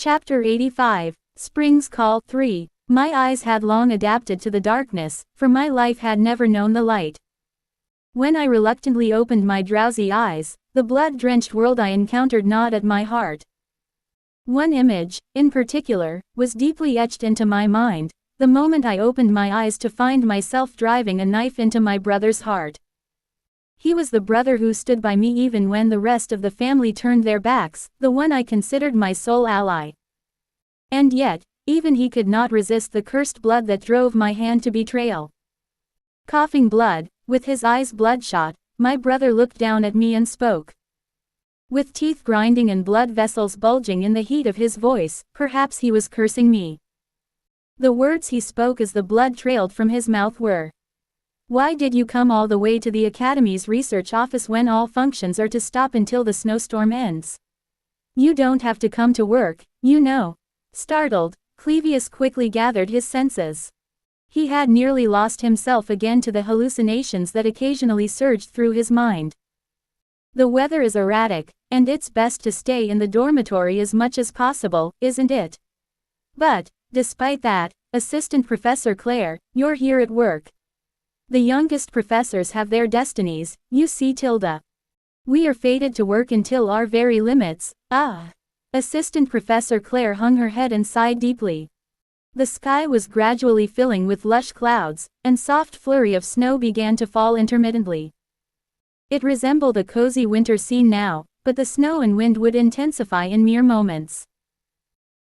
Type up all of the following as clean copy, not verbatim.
Chapter 85, Spring's Call 3. My eyes had long adapted to the darkness, for my life had never known the light. When I reluctantly opened my drowsy eyes, the blood-drenched world I encountered gnawed at my heart. One image, in particular, was deeply etched into my mind, the moment I opened my eyes to find myself driving a knife into my brother's heart. He was the brother who stood by me even when the rest of the family turned their backs, the one I considered my sole ally. And yet, even he could not resist the cursed blood that drove my hand to betrayal. Coughing blood, with his eyes bloodshot, my brother looked down at me and spoke. With teeth grinding and blood vessels bulging in the heat of his voice, perhaps he was cursing me. The words he spoke as the blood trailed from his mouth were, "Why did you come all the way to the Academy's research office when all functions are to stop until the snowstorm ends? You don't have to come to work, you know." Startled, Clevius quickly gathered his senses. He had nearly lost himself again to the hallucinations that occasionally surged through his mind. The weather is erratic, and it's best to stay in the dormitory as much as possible, isn't it? But, despite that, Assistant Professor Claire, you're here at work. The youngest professors have their destinies, you see Tilda. We are fated to work until our very limits, Assistant Professor Claire hung her head and sighed deeply. The sky was gradually filling with lush clouds, and soft flurry of snow began to fall intermittently. It resembled a cozy winter scene now, but the snow and wind would intensify in mere moments.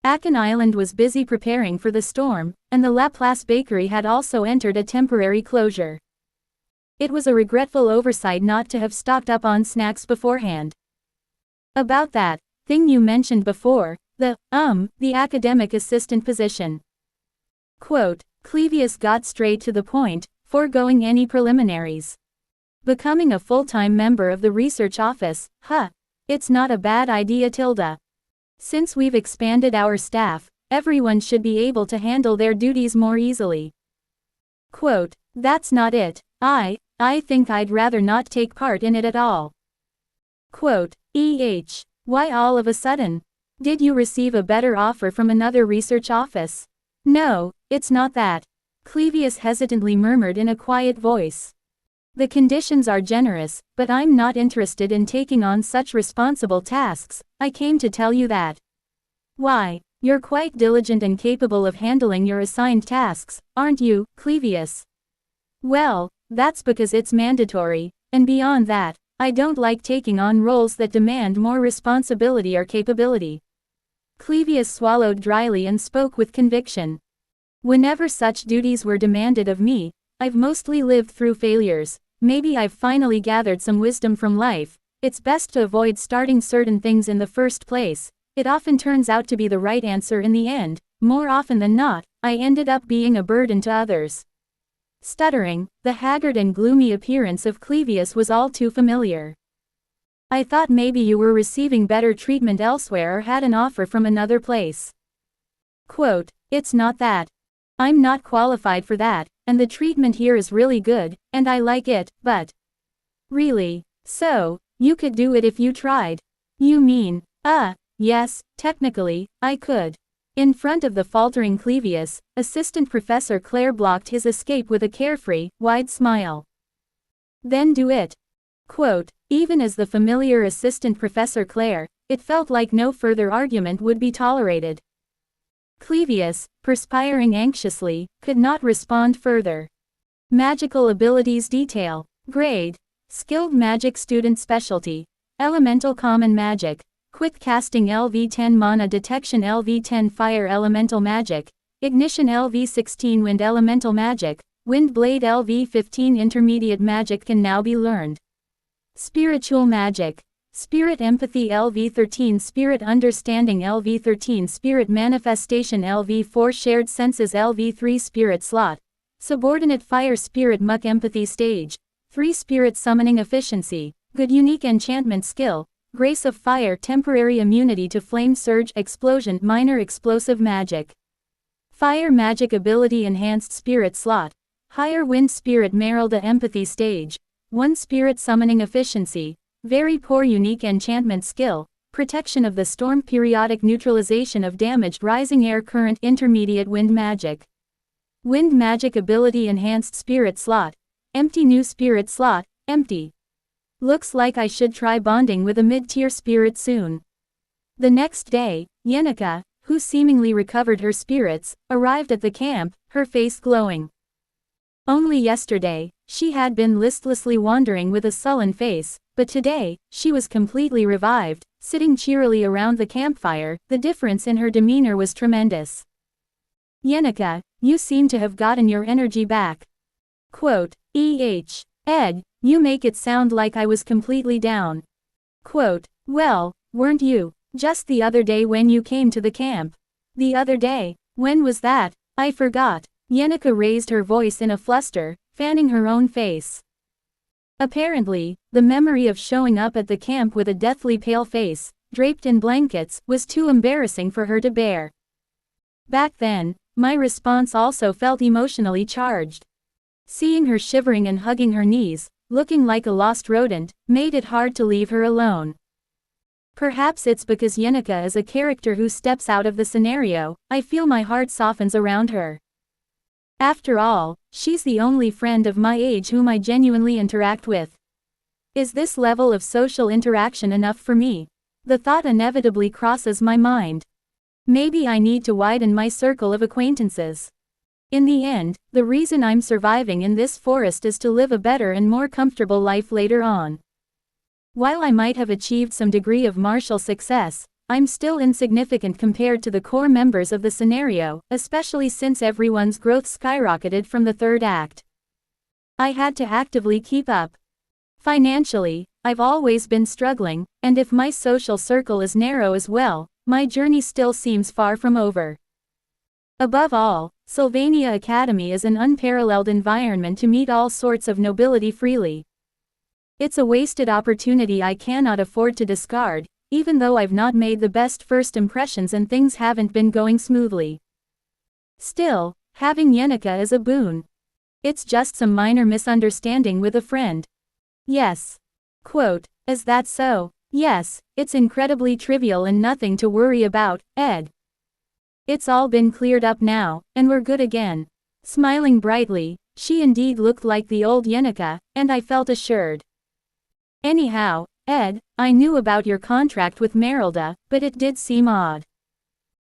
Achen Island was busy preparing for the storm, and the Laplace bakery had also entered a temporary closure. It was a regretful oversight not to have stocked up on snacks beforehand. About that thing you mentioned before, the academic assistant position. Quote, Clevius got straight to the point, foregoing any preliminaries. Becoming a full-time member of the research office, it's not a bad idea, Tilda. Since we've expanded our staff, everyone should be able to handle their duties more easily. Quote, that's not it. I think I'd rather not take part in it at all. Quote, why all of a sudden? Did you receive a better offer from another research office? No, it's not that. Clevius hesitantly murmured in a quiet voice. The conditions are generous, but I'm not interested in taking on such responsible tasks. I came to tell you that. Why, you're quite diligent and capable of handling your assigned tasks, aren't you, Clevius? Well, that's because it's mandatory, and beyond that, I don't like taking on roles that demand more responsibility or capability. Clevius swallowed dryly and spoke with conviction. Whenever such duties were demanded of me, I've mostly lived through failures. Maybe I've finally gathered some wisdom from life. It's best to avoid starting certain things in the first place. It often turns out to be the right answer in the end. More often than not, I ended up being a burden to others. Stuttering, the haggard and gloomy appearance of Clevius was all too familiar. I thought maybe you were receiving better treatment elsewhere or had an offer from another place. Quote, it's not that. I'm not qualified for that, and the treatment here is really good, and I like it, but... Really? So, you could do it if you tried? You mean, yes, technically, I could. In front of the faltering Clevius, Assistant Professor Claire blocked his escape with a carefree, wide smile. Then do it. Quote, even as the familiar Assistant Professor Claire, it felt like no further argument would be tolerated. Clevius, perspiring anxiously, could not respond further. Magical abilities detail. Grade. Skilled magic student specialty. Elemental common magic. Quick casting LV10 mana detection LV10 fire elemental magic. Ignition LV16 wind elemental magic. Wind blade LV15 intermediate magic can now be learned. Spiritual magic. Spirit Empathy LV13 Spirit Understanding LV13 Spirit Manifestation LV4 Shared Senses LV3 Spirit Slot. Subordinate Fire Spirit Muck Empathy Stage. 3 Spirit Summoning Efficiency. Good Unique Enchantment Skill. Grace of Fire Temporary Immunity to Flame Surge Explosion Minor Explosive Magic. Fire Magic Ability Enhanced Spirit Slot. Higher Wind Spirit Merelda Empathy Stage. 1 Spirit Summoning Efficiency. Very poor unique enchantment skill. protection of the storm, periodic neutralization of damaged rising air current, intermediate wind magic. Wind magic ability enhanced spirit slot. Empty new spirit slot, empty. Looks like I should try bonding with a mid-tier spirit soon. The next day, Yenika, who seemingly recovered her spirits, arrived at the camp, her face glowing. Only yesterday, she had been listlessly wandering with a sullen face, but today, she was completely revived, sitting cheerily around the campfire. The difference in her demeanor was tremendous. Yenika, you seem to have gotten your energy back. Quote, Ed, you make it sound like I was completely down. Quote, well, weren't you? Just the other day when you came to the camp. The other day? When was that? I forgot. Yenika raised her voice in a fluster, fanning her own face. Apparently, the memory of showing up at the camp with a deathly pale face, draped in blankets, was too embarrassing for her to bear. Back then, my response also felt emotionally charged. Seeing her shivering and hugging her knees, looking like a lost rodent, made it hard to leave her alone. Perhaps it's because Yenika is a character who steps out of the scenario. I feel my heart softens around her. After all, she's the only friend of my age whom I genuinely interact with. Is this level of social interaction enough for me? The thought inevitably crosses my mind. Maybe I need to widen my circle of acquaintances. In the end, the reason I'm surviving in this forest is to live a better and more comfortable life later on. While I might have achieved some degree of martial success, I'm still insignificant compared to the core members of the scenario, especially since everyone's growth skyrocketed from the third act. I had to actively keep up. Financially, I've always been struggling, and if my social circle is narrow as well, my journey still seems far from over. Above all, Sylvania Academy is an unparalleled environment to meet all sorts of nobility freely. It's a wasted opportunity I cannot afford to discard, even though I've not made the best first impressions and things haven't been going smoothly. Still, having Yenika is a boon. It's just some minor misunderstanding with a friend. Yes. Quote, is that so? Yes, it's incredibly trivial and nothing to worry about, Ed. It's all been cleared up now, and we're good again. Smiling brightly, she indeed looked like the old Yenika, and I felt assured. Anyhow, Ed, I knew about your contract with Merylda, but it did seem odd.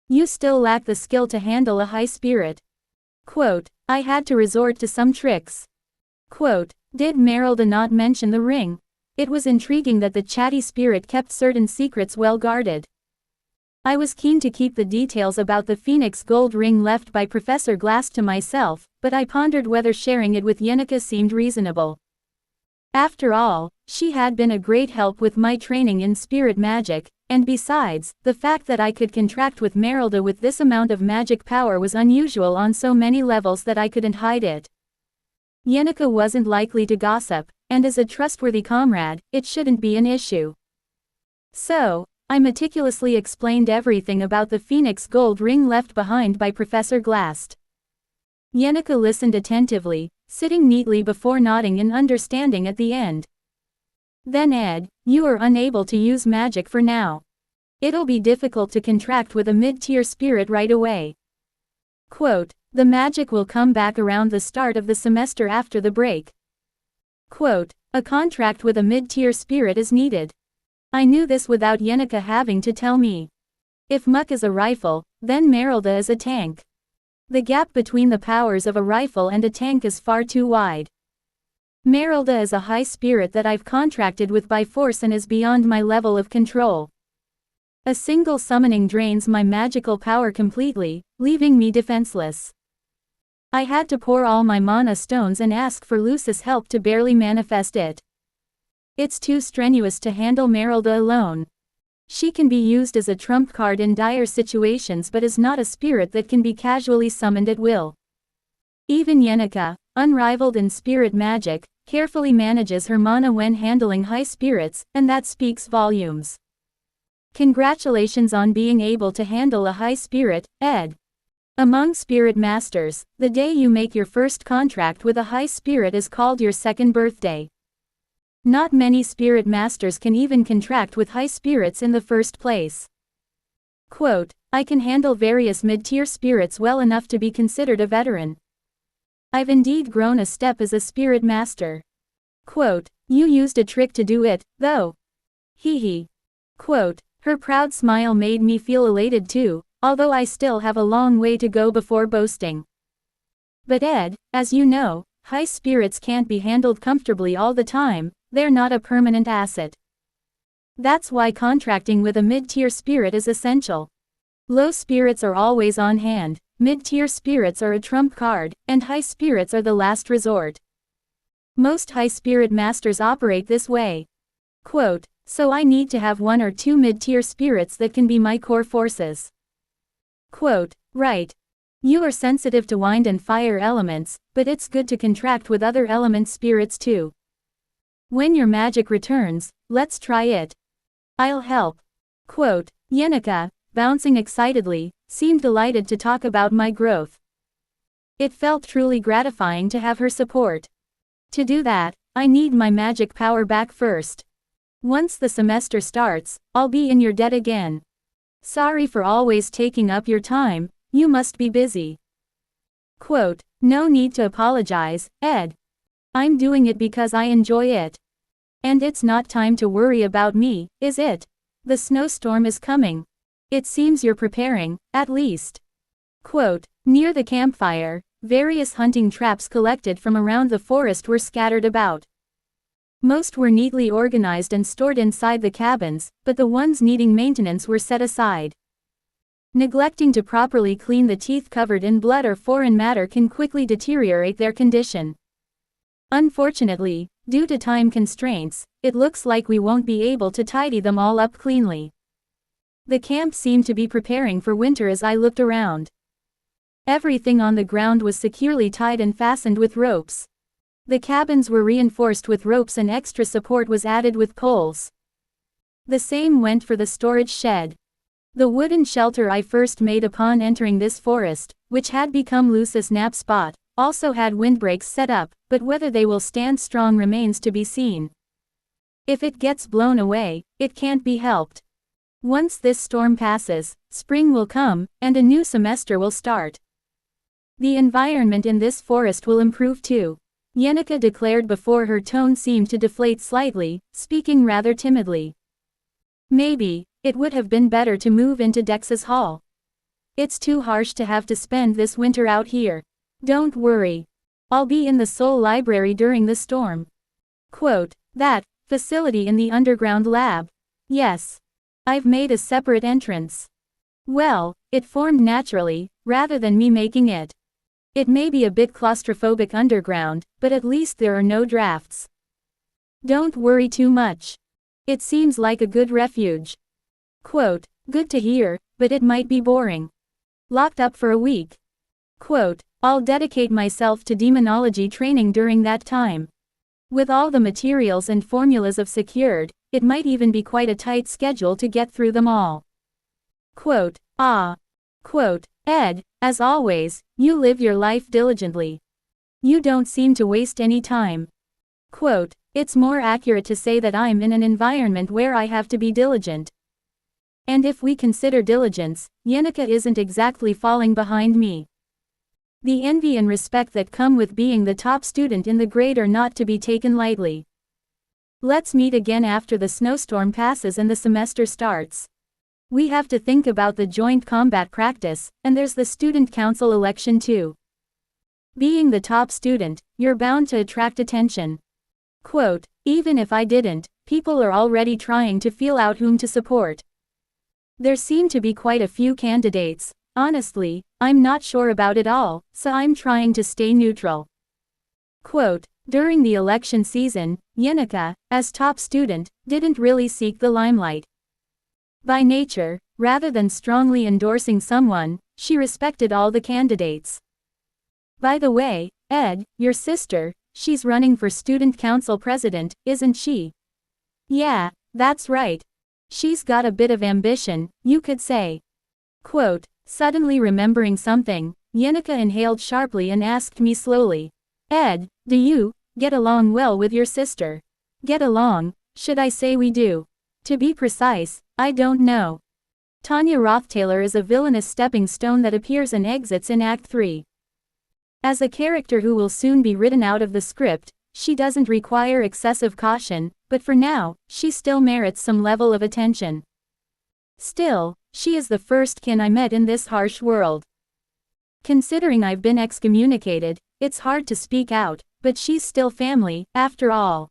You still lack the skill to handle a high spirit. Quote, I had to resort to some tricks. Quote, did Merylda not mention the ring? It was intriguing that the chatty spirit kept certain secrets well guarded. I was keen to keep the details about the Phoenix gold ring left by Professor Glass to myself, but I pondered whether sharing it with Yenika seemed reasonable. After all, she had been a great help with my training in spirit magic, and besides, the fact that I could contract with Merylda with this amount of magic power was unusual on so many levels that I couldn't hide it. Yenika wasn't likely to gossip, and as a trustworthy comrade, it shouldn't be an issue. So, I meticulously explained everything about the Phoenix gold ring left behind by Professor Glass. Yenika listened attentively, sitting neatly before nodding in understanding at the end. Then Ed, you are unable to use magic for now. It'll be difficult to contract with a mid-tier spirit right away. Quote, the magic will come back around the start of the semester after the break. Quote, a contract with a mid-tier spirit is needed. I knew this without Yenika having to tell me. If Muck is a rifle, then Merylda is a tank. The gap between the powers of a rifle and a tank is far too wide. Merylda is a high spirit that I've contracted with by force and is beyond my level of control. A single summoning drains my magical power completely, leaving me defenseless. I had to pour all my mana stones and ask for Lucis' help to barely manifest it. It's too strenuous to handle Merylda alone. She can be used as a trump card in dire situations but is not a spirit that can be casually summoned at will. Even Yenika, unrivaled in spirit magic, carefully manages her mana when handling high spirits, and that speaks volumes. Congratulations on being able to handle a high spirit, Ed. Among spirit masters, the day you make your first contract with a high spirit is called your second birthday. Not many spirit masters can even contract with high spirits in the first place. Quote, I can handle various mid-tier spirits well enough to be considered a veteran. I've indeed grown a step as a spirit master. Quote, you used a trick to do it, though. Hee hee. Quote, her proud smile made me feel elated too, although I still have a long way to go before boasting. But Ed, as you know, high spirits can't be handled comfortably all the time, they're not a permanent asset. That's why contracting with a mid-tier spirit is essential. Low spirits are always on hand, mid-tier spirits are a trump card, and high spirits are the last resort. Most high spirit masters operate this way. Quote, so I need to have one or two mid-tier spirits that can be my core forces. Quote, right. You are sensitive to wind and fire elements, but it's good to contract with other element spirits too. When your magic returns, let's try it. I'll help. Quote, Yenica, bouncing excitedly, seemed delighted to talk about my growth. It felt truly gratifying to have her support. To do that, I need my magic power back first. Once the semester starts, I'll be in your debt again. Sorry for always taking up your time, you must be busy. Quote, no need to apologize, Ed. I'm doing it because I enjoy it. And it's not time to worry about me, is it? The snowstorm is coming. It seems you're preparing, at least. Quote, near the campfire, various hunting traps collected from around the forest were scattered about. Most were neatly organized and stored inside the cabins, but the ones needing maintenance were set aside. Neglecting to properly clean the teeth covered in blood or foreign matter can quickly deteriorate their condition. Unfortunately, due to time constraints, it looks like we won't be able to tidy them all up cleanly. The camp seemed to be preparing for winter as I looked around. Everything on the ground was securely tied and fastened with ropes. The cabins were reinforced with ropes and extra support was added with poles. The same went for the storage shed. The wooden shelter I first made upon entering this forest, which had become Luce's nap spot, also had windbreaks set up, but whether they will stand strong remains to be seen. If it gets blown away, it can't be helped. Once this storm passes, spring will come, and a new semester will start. The environment in this forest will improve too. Yenica declared before her tone seemed to deflate slightly, speaking rather timidly. Maybe, it would have been better to move into Dex's hall. It's too harsh to have to spend this winter out here. Don't worry. I'll be in the Soul Library during the storm. Quote, that facility in the underground lab. Yes. I've made a separate entrance. Well, it formed naturally, rather than me making it. It may be a bit claustrophobic underground, but at least there are no drafts. Don't worry too much. It seems like a good refuge. Quote, good to hear, but it might be boring. Locked up for a week. Quote, I'll dedicate myself to demonology training during that time. With all the materials and formulas secured, it might even be quite a tight schedule to get through them all. Quote, Quote, Ed, as always, you live your life diligently. You don't seem to waste any time. Quote, it's more accurate to say that I'm in an environment where I have to be diligent. And if we consider diligence, Yenica isn't exactly falling behind me. The envy and respect that come with being the top student in the grade are not to be taken lightly. Let's meet again after the snowstorm passes and the semester starts. We have to think about the joint combat practice, and there's the student council election too. Being the top student, you're bound to attract attention. Quote, even if I didn't, people are already trying to feel out whom to support. There seem to be quite a few candidates. Honestly, I'm not sure about it all, so I'm trying to stay neutral. Quote, during the election season, Yenica, as top student, didn't really seek the limelight. By nature, rather than strongly endorsing someone, she respected all the candidates. By the way, Ed, your sister, she's running for student council president, isn't she? Yeah, that's right. She's got a bit of ambition, you could say. Quote, suddenly remembering something, Yenica inhaled sharply and asked me slowly, Ed, do you get along well with your sister? Get along, should I say we do? To be precise, I don't know. Tanya Rothtaylor is a villainous stepping stone that appears and exits in Act 3. As a character who will soon be written out of the script, she doesn't require excessive caution, but for now, she still merits some level of attention. Still, she is the first kin I met in this harsh world. Considering I've been excommunicated, it's hard to speak out, but she's still family, after all.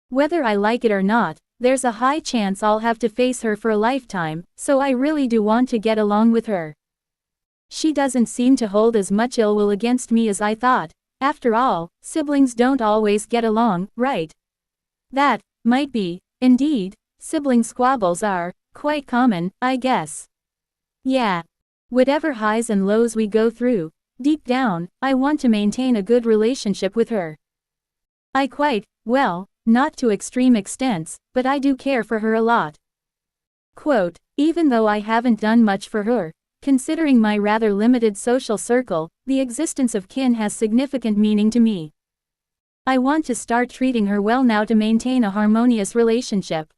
Whether I like it or not, there's a high chance I'll have to face her for a lifetime, so I really do want to get along with her. She doesn't seem to hold as much ill will against me as I thought. After all, siblings don't always get along, right? That might be, indeed, sibling squabbles are quite common, I guess. Yeah. Whatever highs and lows we go through, deep down, I want to maintain a good relationship with her. Well, not to extreme extents, but I do care for her a lot. Quote, even though I haven't done much for her, considering my rather limited social circle, the existence of kin has significant meaning to me. I want to start treating her well now to maintain a harmonious relationship.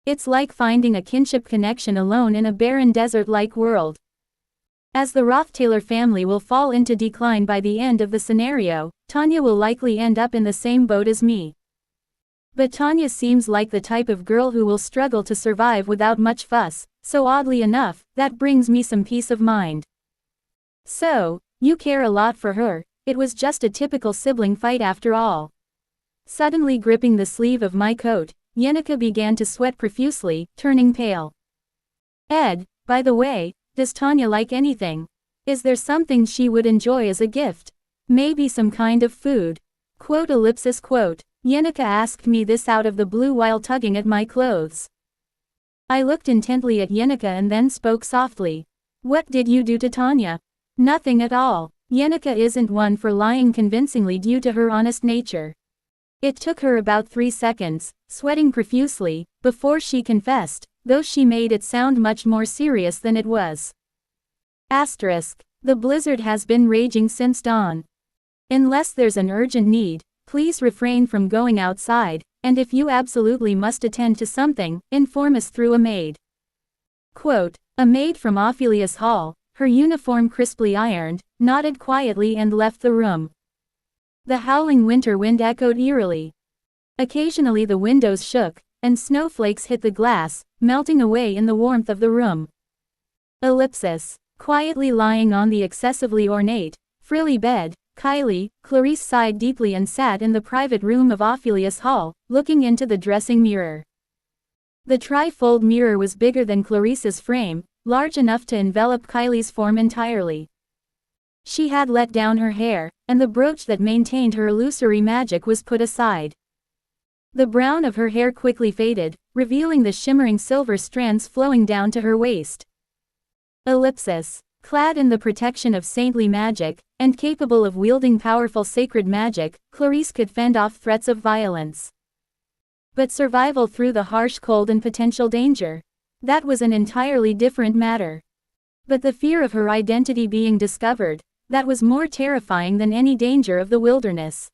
It's like finding a kinship connection alone in a barren desert-like world. As the Rothtaylor family will fall into decline by the end of the scenario, Tanya will likely end up in the same boat as me. But Tanya seems like the type of girl who will struggle to survive without much fuss, so oddly enough, that brings me some peace of mind. So, you care a lot for her, it was just a typical sibling fight after all. Suddenly gripping the sleeve of my coat, Yenneker began to sweat profusely, turning pale. Ed, by the way, does Tanya like anything? Is there something she would enjoy as a gift? Maybe some kind of food? Quote. Yenneker asked me this out of the blue while tugging at my clothes. I looked intently at Yenneker and then spoke softly. What did you do to Tanya? Nothing at all. Yenneker isn't one for lying convincingly due to her honest nature. It took her about 3 seconds, sweating profusely, before she confessed, though she made it sound much more serious than it was. The blizzard has been raging since dawn. Unless there's an urgent need, please refrain from going outside, and if you absolutely must attend to something, inform us through a maid. Quote, a maid from Ophelia's hall, her uniform crisply ironed, nodded quietly and left the room. The howling winter wind echoed eerily. Occasionally the windows shook, and snowflakes hit the glass, melting away in the warmth of the room. Quietly lying on the excessively ornate, frilly bed, Clarice sighed deeply and sat in the private room of Ophelia's hall, looking into the dressing mirror. The tri-fold mirror was bigger than Clarice's frame, large enough to envelop Kylie's form entirely. She had let down her hair, and the brooch that maintained her illusory magic was put aside. The brown of her hair quickly faded, revealing the shimmering silver strands flowing down to her waist. Clad in the protection of saintly magic, and capable of wielding powerful sacred magic, Clarice could fend off threats of violence. But survival through the harsh cold and potential danger? That was an entirely different matter. But the fear of her identity being discovered, that was more terrifying than any danger of the wilderness.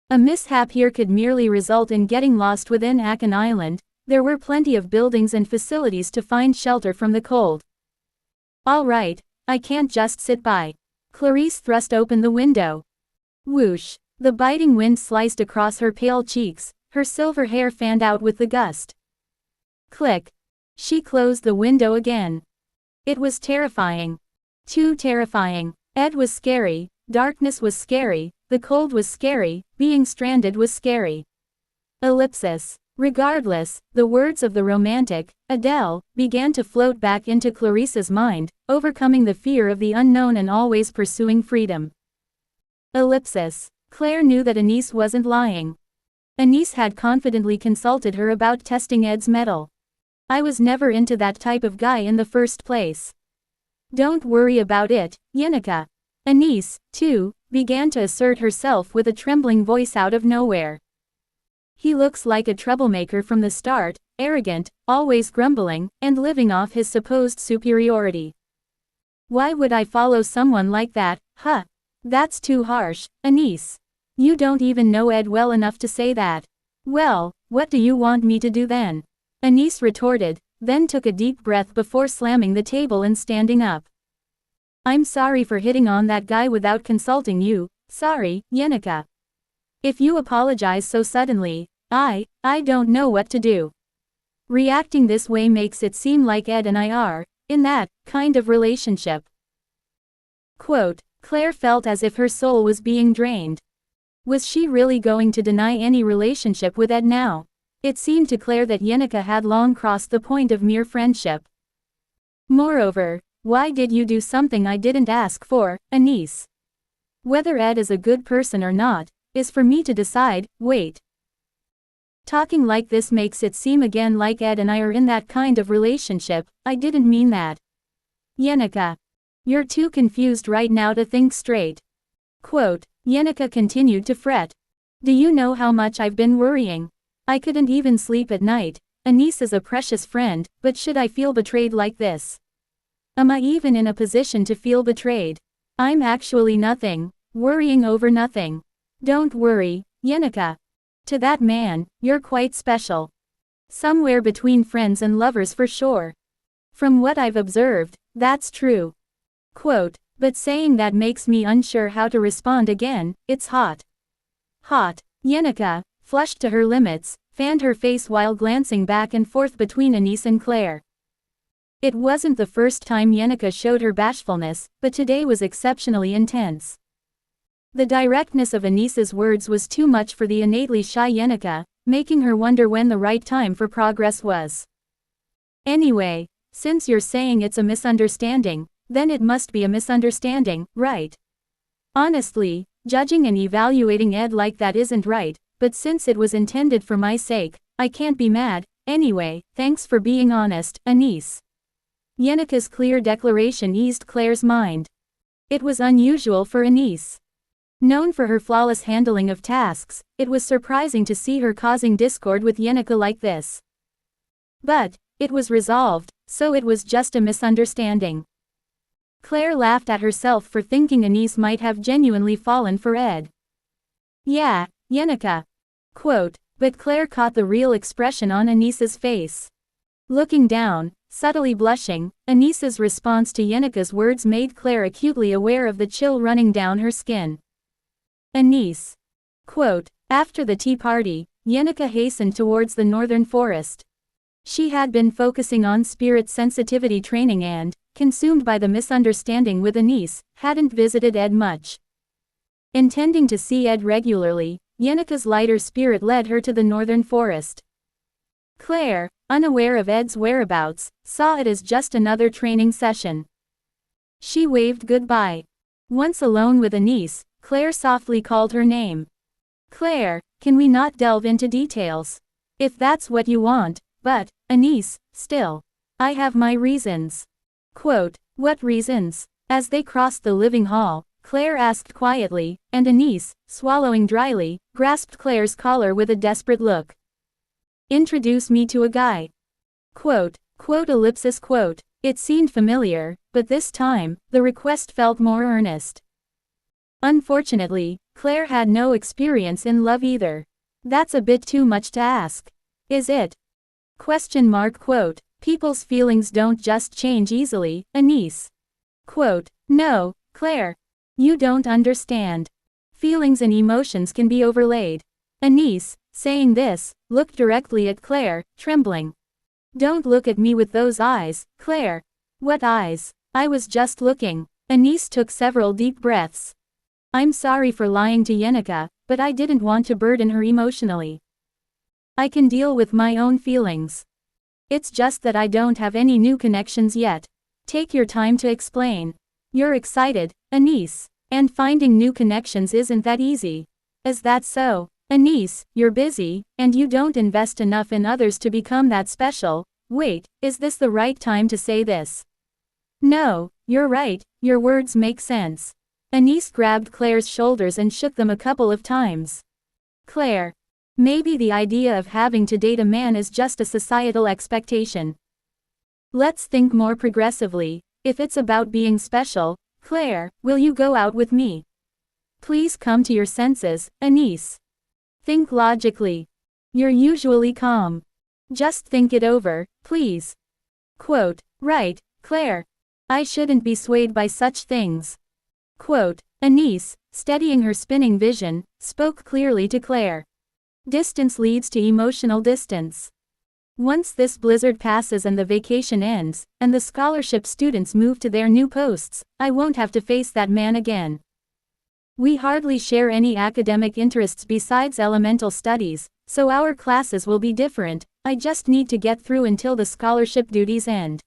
A mishap here could merely result in getting lost within Akan Island. There were plenty of buildings and facilities to find shelter from the cold. All right, I can't just sit by. Clarice thrust open the window. Whoosh! The biting wind sliced across her pale cheeks, her silver hair fanned out with the gust. Click! She closed the window again. It was terrifying. Too terrifying. Ed was scary, darkness was scary, the cold was scary, being stranded was scary. Regardless, the words of the romantic, Adele, began to float back into Clarice's mind, overcoming the fear of the unknown and always pursuing freedom. Claire knew that Anise wasn't lying. Anise had confidently consulted her about testing Ed's mettle. I was never into that type of guy in the first place. Don't worry about it, Yenneker. Anise, too, began to assert herself with a trembling voice out of nowhere. He looks like a troublemaker from the start, arrogant, always grumbling, and living off his supposed superiority. Why would I follow someone like that? That's too harsh, Anise. You don't even know Ed well enough to say that. Well, what do you want me to do then? Anis retorted, then took a deep breath before slamming the table and standing up. I'm sorry for hitting on that guy without consulting you, sorry, Yenica. If you apologize so suddenly, I don't know what to do. Reacting this way makes it seem like Ed and I are, in that kind of relationship. Quote, Claire felt as if her soul was being drained. Was she really going to deny any relationship with Ed now? It seemed to Claire that Yenica had long crossed the point of mere friendship. Moreover, why did you do something I didn't ask for, Anis? Whether Ed is a good person or not, is for me to decide. Wait. Talking like this makes it seem again like Ed and I are in that kind of relationship. I didn't mean that. Yenica. You're too confused right now to think straight. Quote, Yenica continued to fret. Do you know how much I've been worrying? I couldn't even sleep at night. Anis is a precious friend, but should I feel betrayed like this? Am I even in a position to feel betrayed? I'm actually nothing, worrying over nothing. Don't worry, Yenica. To that man, you're quite special. Somewhere between friends and lovers for sure. From what I've observed, that's true. Quote, but saying that makes me unsure how to respond again. It's hot. Hot. Yenica, flushed to her limits, fanned her face while glancing back and forth between Anis and Claire. It wasn't the first time Yenica showed her bashfulness, but today was exceptionally intense. The directness of Anis's words was too much for the innately shy Yenica, making her wonder when the right time for progress was. Anyway, since you're saying it's a misunderstanding, then it must be a misunderstanding, right? Honestly, judging and evaluating Ed like that isn't right, but since it was intended for my sake, I can't be mad. Anyway, thanks for being honest, Anis. Yenica's clear declaration eased Claire's mind. It was unusual for Anis. Known for her flawless handling of tasks, it was surprising to see her causing discord with Yenica like this. But it was resolved, so it was just a misunderstanding. Claire laughed at herself for thinking Anis might have genuinely fallen for Ed. Yeah, Yenica. Quote, but Claire caught the real expression on Anis's face. Looking down, subtly blushing, Anis's response to Yenica's words made Claire acutely aware of the chill running down her skin. Anis. Quote, after the tea party, Yenica hastened towards the northern forest. She had been focusing on spirit sensitivity training and, consumed by the misunderstanding with Anis, hadn't visited Ed much. Intending to see Ed regularly, Yenica's lighter spirit led her to the northern forest. Claire, unaware of Ed's whereabouts, saw it as just another training session. She waved goodbye. Once alone with Anis, Claire softly called her name. Claire, can we not delve into details? If that's what you want, but, Anis, still. I have my reasons. Quote, what reasons? As they crossed the living hall, Claire asked quietly, and Anis, swallowing dryly, grasped Claire's collar with a desperate look. Introduce me to a guy. Quote, ellipsis quote. It seemed familiar, but this time, the request felt more earnest. Unfortunately, Claire had no experience in love either. That's a bit too much to ask. Is it? Quote, people's feelings don't just change easily, Anis. Quote, no, Claire. You don't understand. Feelings and emotions can be overlaid. Anis, saying this, looked directly at Claire, trembling. Don't look at me with those eyes, Claire. What eyes? I was just looking. Anis took several deep breaths. I'm sorry for lying to Yenica, but I didn't want to burden her emotionally. I can deal with my own feelings. It's just that I don't have any new connections yet. Take your time to explain. You're excited, Anis, and finding new connections isn't that easy. Is that so? Anis, you're busy, and you don't invest enough in others to become that special. Wait, is this the right time to say this? No, you're right, your words make sense. Anis grabbed Claire's shoulders and shook them a couple of times. Claire. Maybe the idea of having to date a man is just a societal expectation. Let's think more progressively. If it's about being special, Claire, will you go out with me? Please come to your senses, Anis. Think logically. You're usually calm. Just think it over, please. Quote, right, Claire. I shouldn't be swayed by such things. Quote, Anise, steadying her spinning vision, spoke clearly to Claire. Distance leads to emotional distance. Once this blizzard passes and the vacation ends, and the scholarship students move to their new posts, I won't have to face that man again. We hardly share any academic interests besides elemental studies, so our classes will be different. I just need to get through until the scholarship duties end.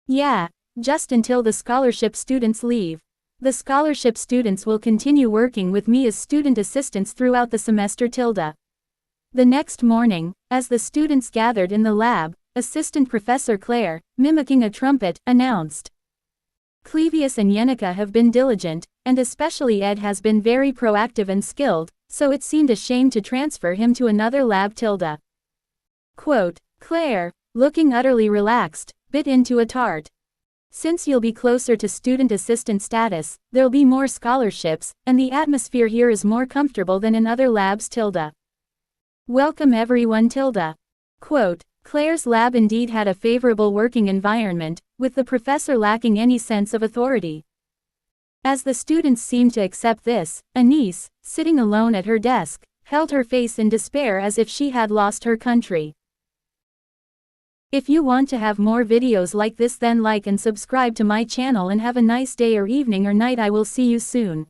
Yeah, just until the scholarship students leave. The scholarship students will continue working with me as student assistants throughout the semester. The next morning, as the students gathered in the lab, Assistant Professor Claire, mimicking a trumpet, announced. Clevius and Yenica have been diligent, and especially Ed has been very proactive and skilled, so it seemed a shame to transfer him to another lab. Quote, Claire, looking utterly relaxed, bit into a tart. Since you'll be closer to student assistant status, there'll be more scholarships, and the atmosphere here is more comfortable than in other labs. Welcome everyone. Quote, Claire's lab indeed had a favorable working environment, with the professor lacking any sense of authority. As the students seemed to accept this, Anise, sitting alone at her desk, held her face in despair as if she had lost her country. If you want to have more videos like this, then like and subscribe to my channel, and have a nice day or evening or night. I will see you soon.